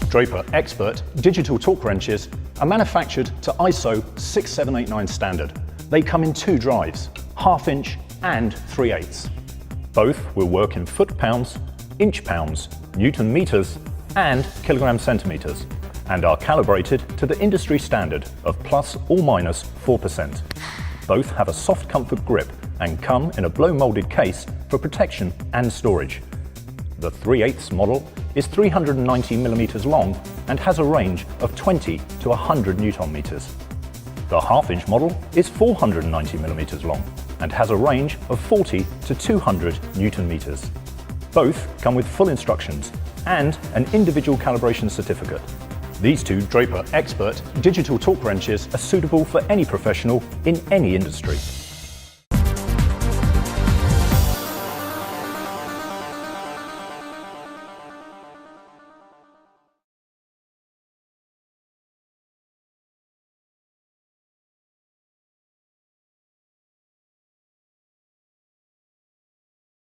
Draper Expert digital torque wrenches are manufactured to ISO 6789 standard. They come in two drives, 1/2 inch and 3/8. Both will work in foot-pounds, inch-pounds, newton-meters and kilogram-centimeters, and are calibrated to the industry standard of ±4%. Both have a soft comfort grip and come in a blow-molded case for protection and storage. The 3/8 model is 390mm long and has a range of 20 to 100 Newton meters. The 1/2 inch model is 490mm long and has a range of 40 to 200 Newton meters. Both come with full instructions and an individual calibration certificate. These two Draper Expert digital torque wrenches are suitable for any professional in any industry.